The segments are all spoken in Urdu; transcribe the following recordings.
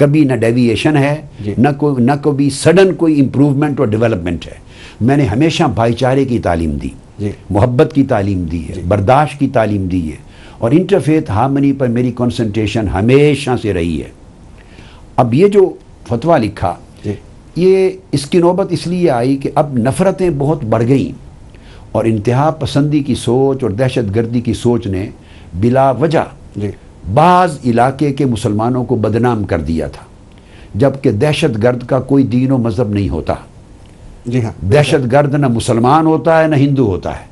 کبھی نہ ڈیویشن ہے نہ کبھی سڈن کوئی امپروومنٹ اور ڈیولپمنٹ ہے. میں نے ہمیشہ بھائی چارے کی تعلیم دی, محبت کی تعلیم دی ہے, برداشت کی تعلیم دی ہے, اور انٹرفیتھ ہارمنی پر میری کنسنٹریشن ہمیشہ سے رہی ہے. اب یہ جو فتویٰ لکھا یہ اس کی نوبت اس لیے آئی کہ اب نفرتیں بہت بڑھ گئیں اور انتہا پسندی کی سوچ اور دہشت گردی کی سوچ نے بلا وجہ بعض علاقے کے مسلمانوں کو بدنام کر دیا تھا, جبکہ دہشت گرد کا کوئی دین و مذہب نہیں ہوتا. دہشت گرد نہ مسلمان ہوتا ہے نہ ہندو ہوتا ہے,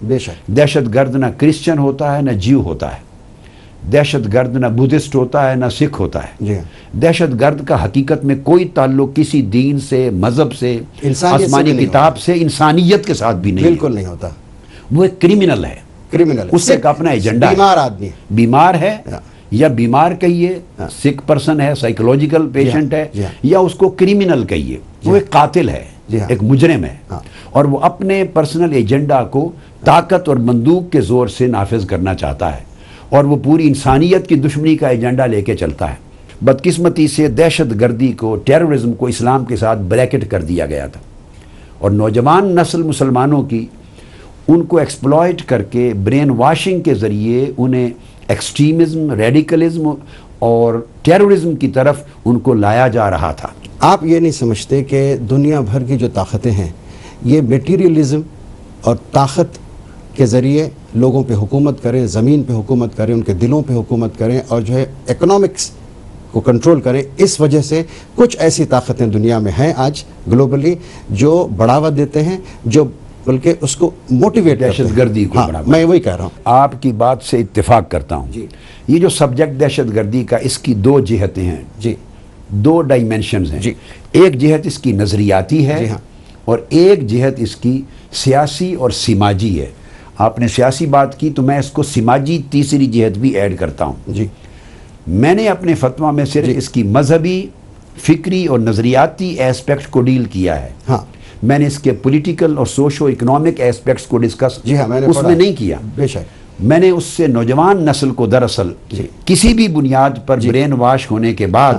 دہشت گرد نہ کرسچن ہوتا ہے نہ جیو ہوتا ہے, دہشت گرد نہ بدھسٹ ہوتا ہے نہ سکھ ہوتا ہے. دہشت گرد کا حقیقت میں کوئی تعلق کسی دین سے, مذہب سے, آسمانی کتاب سے, انسانیت کے ساتھ بھی نہیں, بالکل نہیں ہوتا. وہ ایک کرمنل ہے, اس سے ایک اپنا ایجنڈا, بیمار آدمی, بیمار ہے یا بیمار کہیے, سک پرسن ہے, سائیکولوجیکل پیشنٹ ہے, یا اس کو کرمنل کہیے, وہ ایک قاتل ہے, ایک مجرم ہے, اور وہ اپنے پرسنل ایجنڈا کو طاقت اور بندوق کے زور سے نافذ کرنا چاہتا ہے, اور وہ پوری انسانیت کی دشمنی کا ایجنڈا لے کے چلتا ہے. بدقسمتی سے دہشت گردی کو, ٹیررزم کو اسلام کے ساتھ بریکٹ کر دیا گیا تھا, اور نوجوان نسل مسلمانوں کی ان کو ایکسپلائٹ کر کے برین واشنگ کے ذریعے انہیں ایکسٹریمزم, ریڈیکلزم اور ٹیررزم کی طرف ان کو لایا جا رہا تھا. آپ یہ نہیں سمجھتے کہ دنیا بھر کی جو طاقتیں ہیں یہ میٹیریلزم اور طاقت کے ذریعے لوگوں پہ حکومت کریں, زمین پہ حکومت کریں, ان کے دلوں پہ حکومت کریں, اور جو ہے اکنامکس کو کنٹرول کریں. اس وجہ سے کچھ ایسی طاقتیں دنیا میں ہیں آج گلوبلی جو بڑھاوا دیتے ہیں, جو بلکہ اس کو موٹیویٹ کرتے ہیں, دہشت گردی کو. میں وہی کہہ رہا ہوں. آپ کی بات سے اتفاق کرتا ہوں. یہ جو سبجیکٹ دہشت گردی کا, اس کی دو جہتیں ہیں, دو ڈائمینشنز ہیں. ایک جہت اس کی نظریاتی ہے, اور ایک جہت اس کی سیاسی اور سماجی ہے. آپ نے سیاسی بات کی تو میں اس کو سماجی تیسری جہت بھی ایڈ کرتا ہوں. میں نے اپنے فتویٰ میں صرف اس کی مذہبی, فکری اور نظریاتی ایسپیکٹ کو ڈیل کیا ہے. میں نے اس کے پولیٹیکل اور سوشو اکنامک ایسپیکٹس کو ڈسکس اس میں نہیں کیا. میں نے اس سے نوجوان نسل کو دراصل کسی بھی بنیاد پر برین واش ہونے کے بعد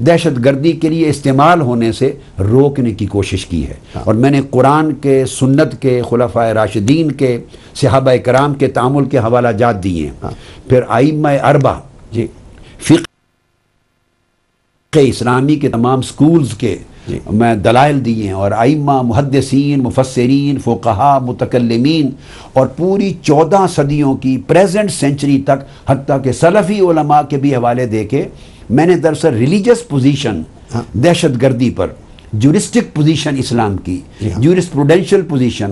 دہشت گردی کے لیے استعمال ہونے سے روکنے کی کوشش کی ہے. اور میں نے قرآن کے, سنت کے, خلفائے راشدین کے, صحابہ کرام کے تعامل کے حوالہ جات دیے ہیں. پھر ائمہ اربعہ, فقہ اسلامی کے تمام سکولز کے میں دلائل دیے ہیں, اور ائمہ, محدثین, مفسرین, فقہا, متکلمین, اور پوری 14 صدیوں کی پریزنٹ سینچری تک, حتیٰ کہ سلفی علماء کے بھی حوالے دے کے میں نے دراصل ریلیجس پوزیشن دہشت گردی پر, جورسٹک پوزیشن اسلام کی, jurisprudential position,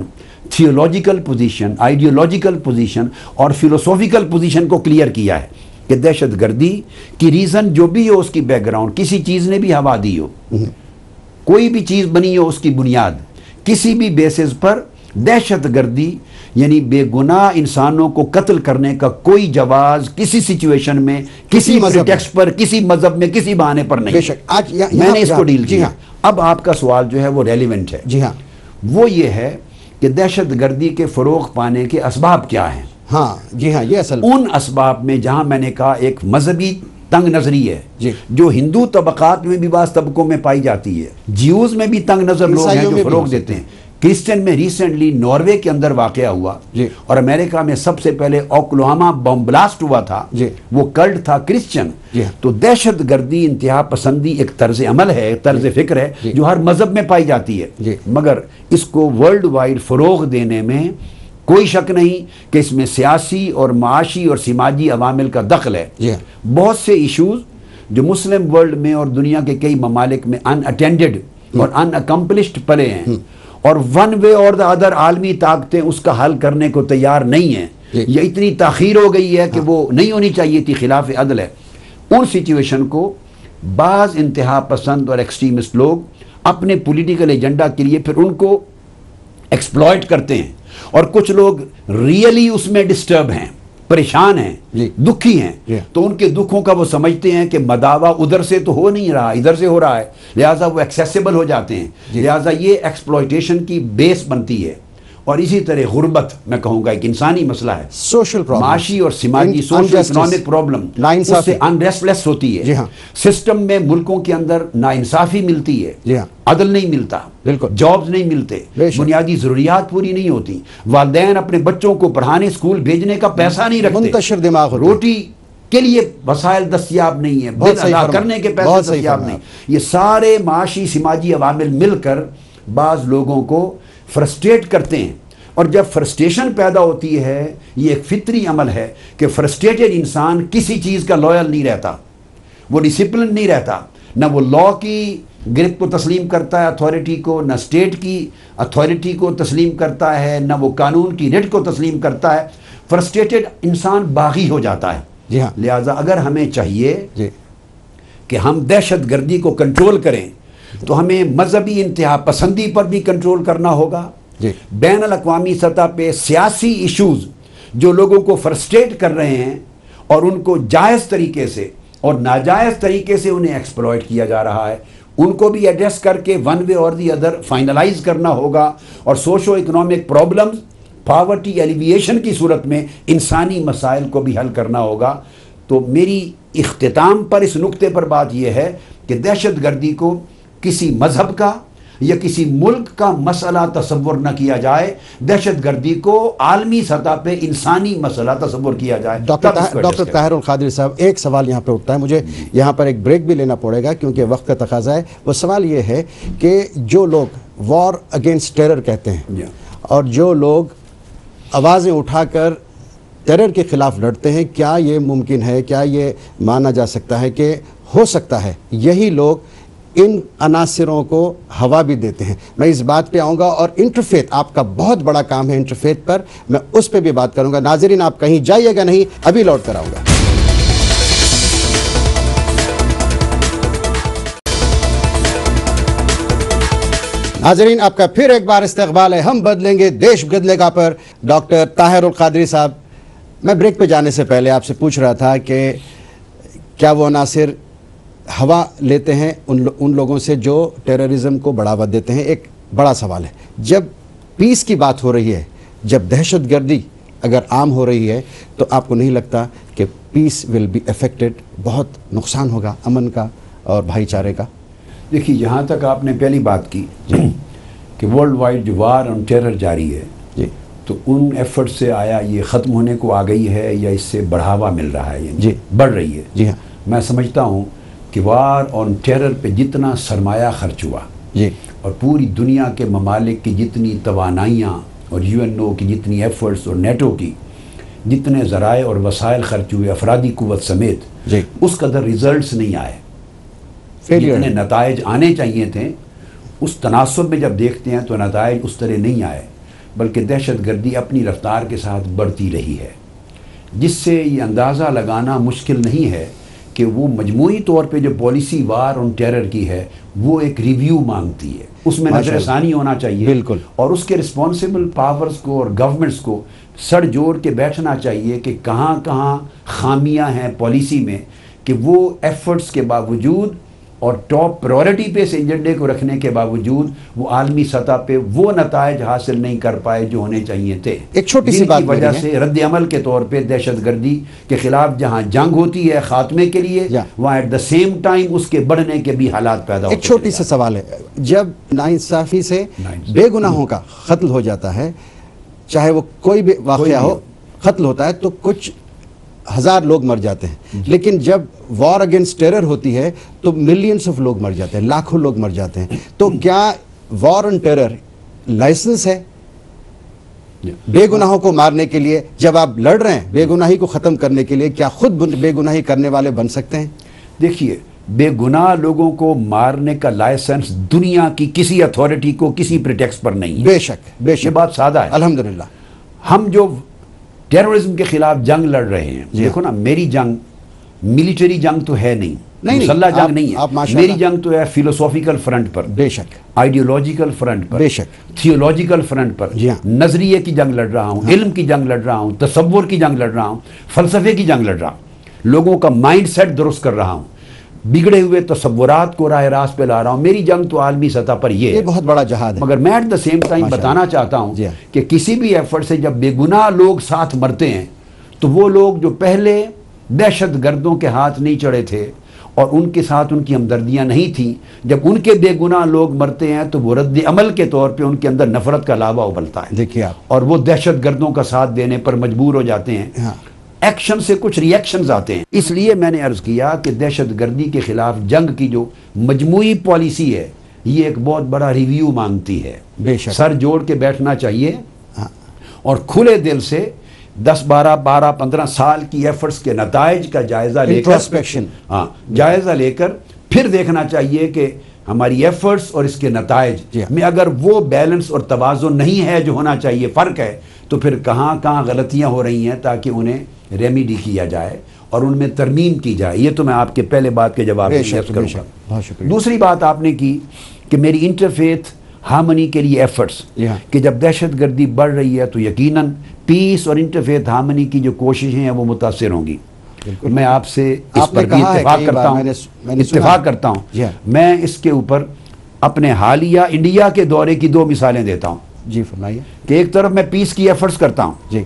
theological position, ideological position اور فلسفیکل پوزیشن کو کلیئر کیا ہے کہ دہشت گردی کی ریزن جو بھی ہو, اس کی بیک گراؤنڈ, کسی چیز نے بھی ہوا دی ہو, کوئی بھی چیز بنی ہو, اس کی بنیاد کسی بھی بیسز پر, دہشت گردی یعنی بے گناہ انسانوں کو قتل کرنے کا کوئی جواز کسی سچویشن میں, کسی ٹیکسٹ پر, کسی مذہب میں, کسی بہانے پر نہیں. میں نے اس کو ڈیل کیا. اب آپ کا سوال جو ہے وہ ریلیونٹ ہے. وہ یہ ہے کہ دہشت گردی کے فروغ پانے کے اسباب کیا ہیں. یہ اصل ان اسباب میں جہاں میں نے کہا ایک مذہبی تنگ نظری ہے جو ہندو طبقات میں بھی بعض طبقوں میں پائی جاتی ہے, جیوز میں بھی تنگ نظر لوگ ہیں جو فروغ دیتے ہیں. کرسچن میں ریسنٹلی ناروے کے اندر واقعہ ہوا, اور امریکہ میں سب سے پہلے اوکلاہوما بم بلاسٹ ہوا تھا, وہ کلٹ تھا کرسچن. تو دہشت گردی, انتہا پسندی ایک طرز عمل ہے, طرز فکر ہے جو ہر مذہب میں پائی جاتی ہے, مگر اس کو ورلڈ وائڈ فروغ دینے میں کوئی شک نہیں کہ اس میں سیاسی اور معاشی اور سماجی عوامل کا دخل ہے. بہت سے ایشوز جو مسلم ورلڈ میں اور دنیا کے کئی ممالک میں ان اٹینڈڈ اور ان اکمپلشڈ پڑے ہیں, اور ون وے اور دا ادر عالمی طاقتیں اس کا حل کرنے کو تیار نہیں ہیں, یا اتنی تاخیر ہو گئی ہے کہ وہ نہیں ہونی چاہیے تھی, خلاف عدل ہے. ان سچویشن کو بعض انتہا پسند اور ایکسٹریمسٹ لوگ اپنے پولیٹیکل ایجنڈا کے لیے پھر ان کو ایکسپلائٹ کرتے ہیں, اور کچھ لوگ ریئلی اس میں ڈسٹرب ہیں, پریشان ہیں, دکھی ہیں, تو ان کے دکھوں کا وہ سمجھتے ہیں کہ مداوا ادھر سے تو ہو نہیں رہا, ادھر سے ہو رہا ہے, لہٰذا وہ ایکسیسیبل ہو جاتے ہیں, لہٰذا یہ ایکسپلائٹیشن کی بیس بنتی ہے. اور اسی طرح غربت میں کہوں گا ایک انسانی مسئلہ ہے، سوشل پرابلم، معاشی اور سماجی سوشل اکنامک پرابلم، اس سے انریسٹلیس ہوتی ہے، جی ہاں، سسٹم میں ملکوں کے اندر ناانصافی ملتی ہے، جی ہاں، عدل نہیں ملتا، بالکل، جابز نہیں ملتے، بنیادی ضروریات پوری نہیں ہوتی، والدین اپنے بچوں کو پڑھانے اسکول بھیجنے کا پیسہ نہیں رکھتے، منتشر دماغ ہوتے، روٹی کے لیے وسائل دستیاب نہیں ہیں، بل ادا کرنے کے پیسے دستیاب نہیں، یہ سارے معاشی سماجی عوامل مل کر بعض لوگوں کو فرسٹریٹ کرتے ہیں، اور جب فرسٹریشن پیدا ہوتی ہے، یہ ایک فطری عمل ہے کہ فرسٹریٹڈ انسان کسی چیز کا لویل نہیں رہتا، وہ ڈسپلن نہیں رہتا، نہ وہ لا کی گرفت کو تسلیم کرتا ہے اتھارٹی کو، نہ اسٹیٹ کی اتھارٹی کو تسلیم کرتا ہے، نہ وہ قانون کی رٹ کو تسلیم کرتا ہے، فرسٹریٹڈ انسان باغی ہو جاتا ہے۔ جی ہاں، لہٰذا اگر ہمیں چاہیے جی کہ ہم دہشت گردی کو کنٹرول کریں تو ہمیں مذہبی انتہا پسندی پر بھی کنٹرول کرنا ہوگا، جی، بین الاقوامی سطح پہ سیاسی ایشوز جو لوگوں کو فرسٹریٹ کر رہے ہیں اور ان کو جائز طریقے سے اور ناجائز طریقے سے انہیں ایکسپلوئٹ کیا جا رہا ہے، ان کو بھی ایڈریس کر کے ون وے اور دی ادر فائنلائز کرنا ہوگا، اور socio economic problems, poverty alleviation کی صورت میں انسانی مسائل کو بھی حل کرنا ہوگا۔ تو میری اختتام پر اس نقطے پر بات یہ ہے کہ دہشت گردی کو کسی مذہب کا یا کسی ملک کا مسئلہ تصور نہ کیا جائے، دہشت گردی کو عالمی سطح پہ انسانی مسئلہ تصور کیا جائے۔ ڈاکٹر طاہر القادری صاحب، ایک سوال یہاں پہ اٹھتا ہے، مجھے یہاں پر ایک بریک بھی لینا پڑے گا کیونکہ وقت کا تقاضا ہے۔ وہ سوال یہ ہے کہ جو لوگ وار اگینسٹ ٹیرر کہتے ہیں اور جو لوگ آوازیں اٹھا کر ٹیرر کے خلاف لڑتے ہیں، کیا یہ ممکن ہے، کیا یہ مانا جا سکتا ہے کہ ہو سکتا ہے یہی لوگ ان عناصروں کو ہوا بھی دیتے ہیں؟ میں اس بات پہ آؤں گا، اور انٹرفیتھ آپ کا بہت بڑا کام ہے، انٹرفیتھ پر میں اس پہ بھی بات کروں گا۔ ناظرین آپ کہیں جائیے گا نہیں، ابھی لوٹ کر آؤں گا۔ ناظرین آپ کا پھر ایک بار استقبال ہے، ہم بدلیں گے دیش بدلے گا پر ڈاکٹر طاہر القادری صاحب۔ میں بریک پہ جانے سے پہلے آپ سے پوچھ رہا تھا کہ کیا وہ عناصر ہوا لیتے ہیں ان لوگوں سے جو ٹیررزم کو بڑھاوا دیتے ہیں؟ ایک بڑا سوال ہے، جب پیس کی بات ہو رہی ہے، جب دہشت گردی اگر عام ہو رہی ہے، تو آپ کو نہیں لگتا کہ پیس ول بی افیکٹڈ، بہت نقصان ہوگا امن کا اور بھائی چارے کا؟ دیکھیے، جہاں تک آپ نے پہلی بات کی کہ ورلڈ وائڈ جو وار آن ٹیرر جاری ہے، جی، تو ان ایفرٹ سے آیا یہ ختم ہونے کو آ گئی ہے یا اس سے بڑھاوا مل رہا ہے، یعنی جی، بڑھ رہی ہے؟ جی ہاں، میں سمجھتا ہوں کہ وار آن ٹیرر پہ جتنا سرمایہ خرچ ہوا، جی، اور پوری دنیا کے ممالک کی جتنی توانائیاں اور یو این او کی جتنی ایفرٹس اور نیٹو کی جتنے ذرائع اور وسائل خرچ ہوئے افرادی قوت سمیت، جی، اس قدر ریزلٹس نہیں آئے، جتنے نتائج آنے چاہیے تھے اس تناسب میں جب دیکھتے ہیں تو نتائج اس طرح نہیں آئے، بلکہ دہشت گردی اپنی رفتار کے ساتھ بڑھتی رہی ہے، جس سے یہ اندازہ لگانا مشکل نہیں ہے کہ وہ مجموعی طور پہ جو پالیسی وار آن ٹیرر کی ہے وہ ایک ریویو مانگتی ہے، اس میں نظر ثانی ہونا چاہیے، بالکل، اور اس کے رسپانسبل پاورز کو اور گورنمنٹس کو سر جوڑ کے بیٹھنا چاہیے کہ کہاں کہاں خامیاں ہیں پالیسی میں، کہ وہ ایفرٹس کے باوجود اور ٹاپ پرائورٹی پہ اس ایجنڈے کو رکھنے کے باوجود وہ عالمی سطح پہ وہ نتائج حاصل نہیں کر پائے جو ہونے چاہیے تھے، ایک چھوٹی سی جن بات کی وجہ سے رد عمل کے طور پہ دہشت گردی کے خلاف جہاں جنگ ہوتی ہے خاتمے کے لیے، وہاں ایٹ دا سیم ٹائم اس کے بڑھنے کے بھی حالات پیدا ہوتے ہیں۔ ایک چھوٹی سا سوال ہے، جب ناانصافی سے بے گناہوں کا قتل ہو جاتا ہے، چاہے وہ کوئی بھی واقعہ ہو، قتل ہوتا ہے تو کچھ ہزار لوگ مر جاتے ہیں، لیکن جب وار اگینسٹ ٹیرر ہوتی ہے تو ملینز آف لوگ مر جاتے ہیں، لاکھوں لوگ مر جاتے ہیں۔ تو کیا وار آن ٹیرر لائسنس ہے بے گناہوں کو مارنے کے لیے؟ جب آپ لڑ رہے ہیں بے گناہی کو ختم کرنے کے لیے، کیا خود بے گناہی کرنے والے بن سکتے ہیں؟ دیکھیے، بے گناہ لوگوں کو مارنے کا لائسنس دنیا کی کسی اتھارٹی کو کسی پریٹیکسٹ پر نہیں ہے۔ بے شک، بے شک، یہ بات سادہ ہے۔ الحمدللہ۔ ہم جو ٹیررزم کے خلاف جنگ لڑ رہے ہیں، دیکھو نا، میری جنگ ملٹری جنگ تو ہے نہیں، مسلح جنگ نہیں ہے، میری جنگ تو ہے فلسافیکل فرنٹ پر، بے شک، آئیڈیولوجیکل فرنٹ پر، بے شک، تھیولوجیکل فرنٹ پر، نظریے کی جنگ لڑ رہا ہوں، علم کی جنگ لڑ رہا ہوں، تصور کی جنگ لڑ رہا ہوں، فلسفے کی جنگ لڑ رہا ہوں، لوگوں کا مائنڈ سیٹ درست کر رہا ہوں۔ بگڑے ہوئے تصورات کو راہ راست پہ لا رہا ہوں. میری جنگ تو عالمی سطح پر یہ ہے, بہت بڑا جہاد ہے. مگر میں ایٹ دا سیم ٹائم بتانا چاہتا ہوں کہ کسی بھی ایفرٹ سے جب بے گناہ لوگ ساتھ مرتے ہیں تو وہ لوگ جو پہلے دہشت گردوں کے ہاتھ نہیں چڑھے تھے اور ان کے ساتھ ان کی ہمدردیاں نہیں تھیں, جب ان کے بے گناہ لوگ مرتے ہیں تو وہ رد عمل کے طور پہ ان کے اندر نفرت کا لاوا ابلتا ہے. دیکھیے آپ, اور وہ دہشت گردوں کا ساتھ دینے پر مجبور ہو جاتے ہیں. ایکشن سے کچھ ری ایکشنز آتے ہیں. اس لیے میں نے عرض کیا کہ دہشت گردی کے خلاف جنگ کی جو مجموعی پالیسی ہے یہ ایک بہت بڑا ریویو مانگتی ہے. بے شک سر جوڑ کے بیٹھنا چاہیے اور کھلے دل سے 10-12-15 سال کی ایفرٹس کے نتائج کا جائزہ لے کر جائزہ لے کر پھر دیکھنا چاہیے کہ ہماری ایفرٹس اور اس کے نتائج میں اگر وہ بیلنس اور توازن نہیں ہے جو ہونا چاہیے, فرق ہے, تو پھر کہاں کہاں غلطیاں ہو رہی ہیں تاکہ انہیں ریمیڈی کیا جائے اور ان میں ترمیم کی جائے. یہ تو میں آپ کے پہلے بات کے جواب میں عرض کروں گا. دوسری بات آپ نے کی کہ میری انٹرفیتھ ہارمنی کے لیے ایفرٹس, کہ جب دہشت گردی بڑھ رہی ہے تو یقیناً پیس اور انٹرفیتھ ہارمنی کی جو کوششیں ہیں وہ متاثر ہوں گی. میں آپ سے اس پر بھی اتفاق کرتا ہوں. میں اس کے اوپر اپنے حالیہ انڈیا کے دورے کی 2 مثالیں دیتا ہوں. جی فرمائیے. کہ ایک طرف میں پیس کی ایفرٹس کرتا ہوں جی,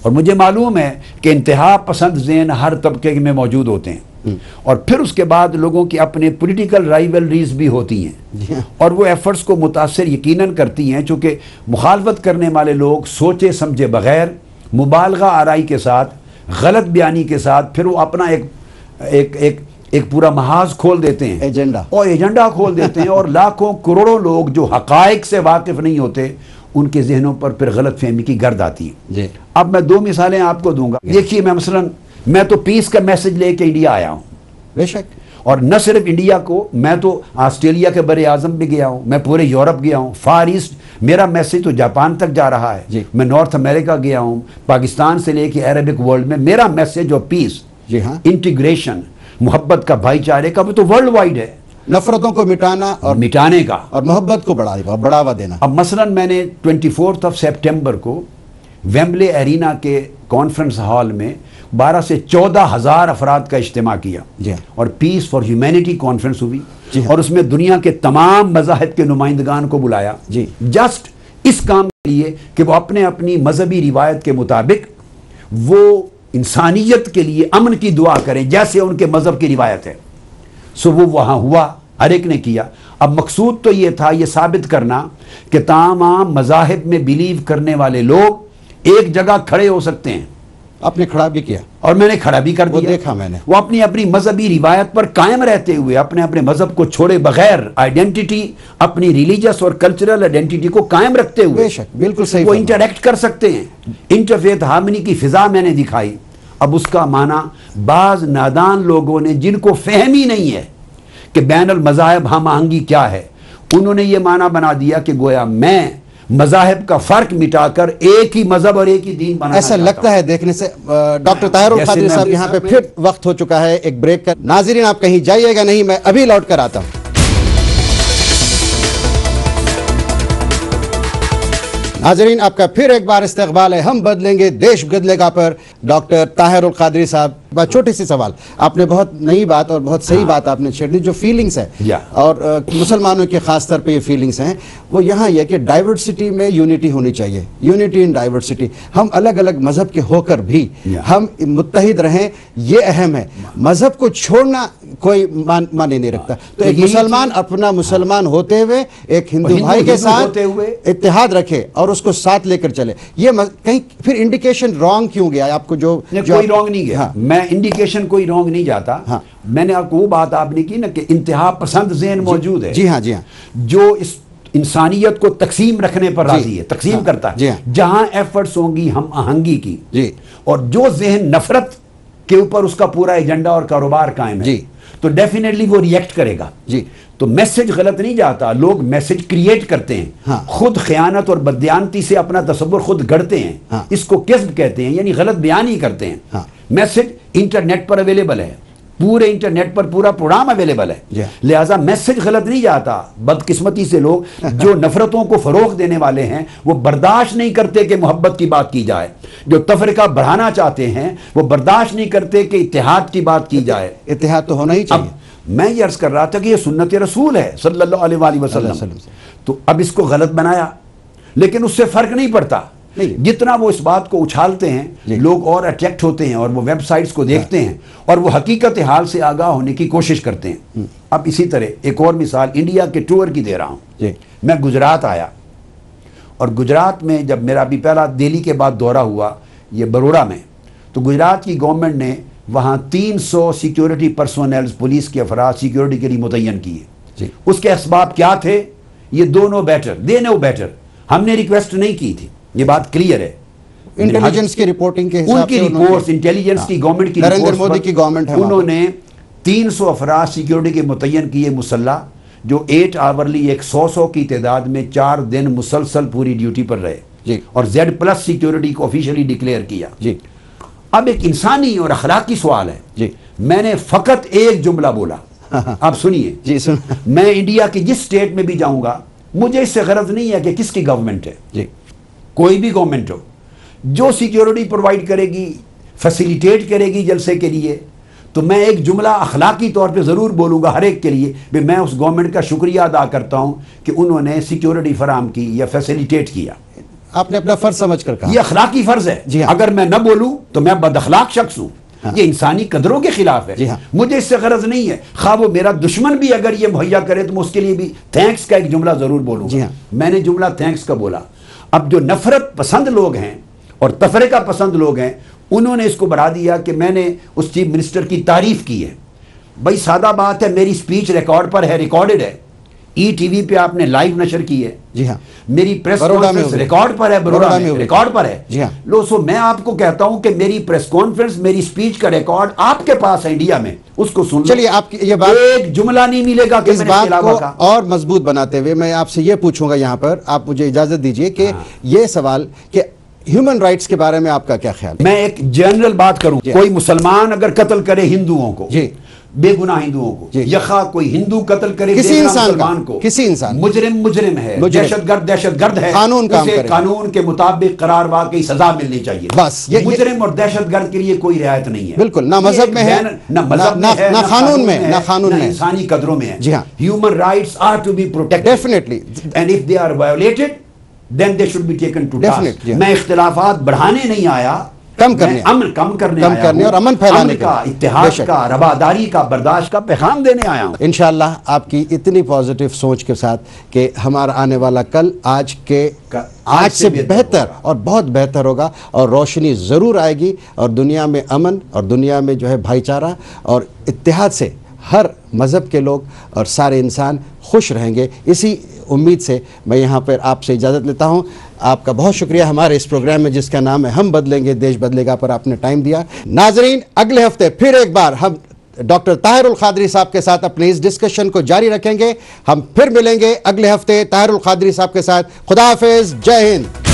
اور مجھے معلوم ہے کہ انتہا پسند ذہن ہر طبقے میں موجود ہوتے ہیں, اور پھر اس کے بعد لوگوں کی اپنے پولیٹیکل رائیولریز بھی ہوتی ہیں, اور وہ ایفرٹس کو متاثر یقیناً کرتی ہیں, چونکہ مخالفت کرنے والے لوگ سوچے سمجھے بغیر مبالغہ آرائی کے ساتھ غلط بیانی کے ساتھ پھر وہ اپنا ایک پورا محاذ کھول دیتے ہیں, ایجنڈا کھول دیتے ہیں, اور لاکھوں کروڑوں لوگ جو حقائق سے واقف نہیں ہوتے ان کے ذہنوں پر پھر غلط فہمی کی گرد آتی ہے. اب میں 2 مثالیں آپ کو دوں گا. دیکھیے میں تو پیس کا میسج لے کے انڈیا آیا ہوں. بے شک. اور نہ صرف انڈیا کو, میں تو آسٹریلیا کے بر اعظم بھی گیا ہوں, میں پورے یورپ گیا ہوں, فار ایسٹ میرا میسج تو جاپان تک جا رہا ہے, میں نارتھ امریکہ گیا ہوں, پاکستان سے لے کے عربک ورلڈ میں میرا میسج اور پیس, انٹیگریشن, محبت کا, بھائی چارے کا, وہ تو ورلڈ وائڈ ہے. نفرتوں کو مٹانا اور مٹانے کا اور محبت کو بڑھاوا دینا. اب مثلا میں نے 24 سپٹمبر کو ویمبلے ایرینا کے کانفرنس ہال میں 12 سے 14 ہزار افراد کا اجتماع کیا, اور پیس فار ہیومینٹی کانفرنس ہوئی, اور اس میں دنیا کے تمام مذاہب کے نمائندگان کو بلایا, جسٹ اس کام کے لیے کہ وہ اپنی مذہبی روایت کے مطابق وہ انسانیت کے لیے امن کی دعا کریں جیسے ان کے مذہب کی روایت ہے. سو وہ وہاں ہوا, ہر ایک نے کیا. اب مقصود تو یہ تھا یہ ثابت کرنا کہ تمام مذاہب میں بلیو کرنے والے لوگ ایک جگہ کھڑے ہو سکتے ہیں. آپ نے کھڑا بھی کیا, اور میں نے کھڑا بھی کر دیا, دیکھا میں نے. وہ اپنی مذہبی روایت پر قائم رہتے ہوئے اپنے مذہب کو چھوڑے بغیر آئیڈینٹی, اپنی ریلیجس اور کلچرل آئیڈینٹی کو قائم رکھتے ہوئے, بے شک بالکل صحیح, وہ انٹریکٹ کر سکتے ہیں. انٹرفیتھ ہارمنی کی فضا میں نے دکھائی. اب اس کا معنی بعض نادان لوگوں نے جن کو فہم ہی نہیں ہے کہ بین المذاہب ہم آہنگی کیا ہے, انہوں نے یہ معنی بنا دیا کہ گویا میں مذاہب کا فرق مٹا کر ایک ہی مذہب اور ایک ہی دین بنانا ایسا لگتا ہے دیکھنے سے. ڈاکٹر طاہر القادری صاحب یہاں پہ پھر وقت ہو چکا ہے ایک بریک کا. ناظرین آپ کہیں جائیے گا نہیں, میں ابھی لوٹ کر آتا ہوں. ناظرین آپ کا پھر ایک بار استقبال ہے. ہم بدلیں گے دیش بدلے گا پر ڈاکٹر طاہر القادری صاحب. چھوٹی سی سوال, آپ نے بہت نئی بات اور بہت صحیح بات آپ نے چھیڑ دی, جو فیلنگز ہے اور مسلمانوں کے خاص طور پہ یہ فیلنگز ہیں, وہ یہاں یہ کہ ڈائیورسٹی میں یونٹی ہونی چاہیے, یونٹی ان ڈائیورسٹی. ہم الگ الگ مذہب کے ہو کر بھی ہم متحد رہیں, یہ اہم ہے. مذہب کو چھوڑنا کوئی معنی نہیں رکھتا. تو ایک مسلمان اپنا مسلمان ہوتے ہوئے ایک ہندو بھائی کے ساتھ اتحاد رکھے اور اس کو ساتھ لے کر چلے. یہ کہیں پھر انڈیکیشن رانگ کیوں گیا آپ کو؟ جو کوئی رانگ نہیں گیا, میں انڈیکیشن کوئی رانگ نہیں جاتا. میں نے آپ کو وہ بات آپ نے کی نا کہ انتہا پسند ذہن موجود ہے. جی ہاں, جی ہاں, جو اس انسانیت کو تقسیم رکھنے پر راضی ہے, تقسیم کرتا ہے. جہاں ایفرٹس ہوں گی ہم آہنگی کی, اور جو ذہن نفرت کے اوپر اس کا پورا ایجنڈا اور کاروبار قائم ہے, تو ڈیفینیٹلی وہ ریئیکٹ کرے گا. تو میسج غلط نہیں جاتا, لوگ میسج کریٹ کرتے ہیں, خود خیانت اور بددیانتی سے اپنا تصور خود گڑتے ہیں. اس کو کذب کہتے ہیں, یعنی غلط بیان ہی کرتے ہیں. میسج انٹرنیٹ پر اویلیبل ہے, پورے انٹرنیٹ پر پورا پروگرام اویلیبل ہے، لہٰذا میسج غلط نہیں جاتا۔ بدقسمتی سے لوگ جو نفرتوں کو فروغ دینے والے ہیں وہ برداشت نہیں کرتے کہ محبت کی بات کی جائے، جو تفرقہ بڑھانا چاہتے ہیں وہ برداشت نہیں کرتے کہ اتحاد کی بات کی جائے۔ اتحاد تو ہونا ہی چاہیے۔ میں یہ عرض کر رہا تھا کہ یہ سنت رسول ہے صلی اللہ علیہ وآلہ وسلم، تو اب اس کو غلط بنایا، لیکن اس سے فرق نہیں پڑتا۔ جتنا وہ اس بات کو اچھالتے ہیں لوگ اور اٹریکٹ ہوتے ہیں اور وہ ویب سائٹس کو دیکھتے ہیں اور وہ حقیقت حال سے آگاہ ہونے کی کوشش کرتے ہیں۔ اب اسی طرح ایک اور مثال انڈیا کے ٹور کی دے رہا ہوں۔ میں گجرات آیا اور گجرات میں جب میرا بھی پہلا دہلی کے بعد دورہ ہوا یہ بروڑا میں، تو گجرات کی گورنمنٹ نے وہاں 300 سیکیورٹی پرسونلز پولیس کے افراد سیکیورٹی کے لیے متعین کیے۔ اس کے اسباب کیا تھے؟ یہ دونوں بیٹر، دے نو بیٹر، ہم نے ریکویسٹ نہیں کی تھی، یہ بات کلیئر ہے۔ انٹیلیجنس کی رپورٹنگ کے حساب ان کی رپورٹس، انٹیلیجنس کی گورنمنٹ کی نریندر مودی کی گورنمنٹ ہے، انہوں نے 300 افراد سیکیورٹی کے متعین کیے مسلح، جو 8 آورلی 100 کی تعداد میں 4 دن مسلسل پوری ڈیوٹی پر رہے اور Z+ سیکیورٹی کو آفیشلی ڈکلیئر کیا۔ اب ایک انسانی اور اخلاقی سوال ہے، میں نے فقط ایک جملہ بولا، آپ سنیے۔ میں انڈیا کی جس اسٹیٹ میں بھی جاؤں گا مجھے اس سے غرض نہیں ہے کہ کس کی گورنمنٹ ہے، کوئی بھی گورنمنٹ ہو، جو سیکیورٹی پرووائڈ کرے گی، فیسیلیٹیٹ کرے گی جلسے کے لیے، تو میں ایک جملہ اخلاقی طور پہ ضرور بولوں گا ہر ایک کے لیے کہ میں اس گورنمنٹ کا شکریہ ادا کرتا ہوں کہ انہوں نے سیکیورٹی فراہم کی یا فیسیلیٹیٹ کیا۔ آپ نے اپنا فرض سمجھ کر کہا، یہ اخلاقی فرض ہے۔ اگر میں نہ بولوں تو میں بد اخلاق شخص ہوں، یہ انسانی قدروں کے خلاف ہے۔ مجھے اس سے غرض نہیں ہے، خواہ وہ میرا دشمن بھی اگر یہ مہیا کرے تو میں اس کے لیے بھی تھینکس کا ایک جملہ ضرور بولوں گا۔ میں نے جملہ تھینکس کا بولا۔ اب جو نفرت پسند لوگ ہیں اور تفرقہ پسند لوگ ہیں انہوں نے اس کو بڑھا دیا کہ میں نے اس چیف منسٹر کی تعریف کی ہے۔ بھائی سادہ بات ہے، میری سپیچ ریکارڈ پر ہے، ریکارڈڈ ہے، ای.ٹی.وی پہ آپ نے لائیو نشر کی ہے، میری پریس کانفرنس ریکارڈ پر ہے، بروڑا میں ریکارڈ پر ہے۔ لو سو میں آپ کو کہتا ہوں کہ میری پریس کانفرنس، میری سپیچ کا ریکارڈ آپ کے پاس ہے انڈیا میں، اس کو سن لو۔ چلیے آپ کی یہ بات، ایک جملہ نہیں ملے گا کہ اس بات کو اور مضبوط بناتے ہوئے میں آپ سے یہ پوچھوں گا یہاں پر، آپ مجھے اجازت دیجئے کہ یہ سوال کہ ہیومن رائٹس کے بارے میں آپ کا کیا خیال ہے؟ میں ایک جنرل بات کروں، کوئی مسلمان اگر قتل کرے ہندوؤں کو، بے گناہ ہندوؤں کو، یا کوئی ہندو قتل کرے کسی مسلمان کو، کسی انسان، مجرم ہے، دہشت گرد ہے، قانون کام کرے، قانون کے مطابق قرار واقعی سزا ملنی چاہیے۔ بس مجرم اور دہشت گرد کے لیے کوئی رعایت نہیں ہے، بالکل، نہ مذہب میں ہے، نہ مذہب میں ہے، نہ قانون میں، نہ قانون میں، انسانی قدروں میں ہے۔ جی ہاں، human rights are to be protected definitely, and if they are violated then they should be taken to task۔ میں اختلافات بڑھانے نہیں آیا، کم کرنے، امن کم کرنے اور امن پھیلانے کا، اتحاد کا، رواداری کا، برداشت کا پیغام دینے آیا ہوں۔ انشاءاللہ آپ کی اتنی پازیٹیو سوچ کے ساتھ کہ ہمارا آنے والا کل آج سے بہتر اور بہت بہتر ہوگا اور روشنی ضرور آئے گی، اور دنیا میں امن اور دنیا میں جو ہے بھائی چارہ اور اتحاد سے ہر مذہب کے لوگ اور سارے انسان خوش رہیں گے۔ اسی امید سے میں یہاں پر آپ سے اجازت لیتا ہوں۔ آپ کا بہت شکریہ ہمارے اس پروگرام میں جس کا نام ہے ہم بدلیں گے دیش بدلے گا پر آپ نے ٹائم دیا۔ ناظرین، اگلے ہفتے پھر ایک بار ہم ڈاکٹر طاہر القادری صاحب کے ساتھ اپنے اس ڈسکشن کو جاری رکھیں گے۔ ہم پھر ملیں گے اگلے ہفتے طاہر القادری صاحب کے ساتھ۔ خدا حافظ، جے ہند۔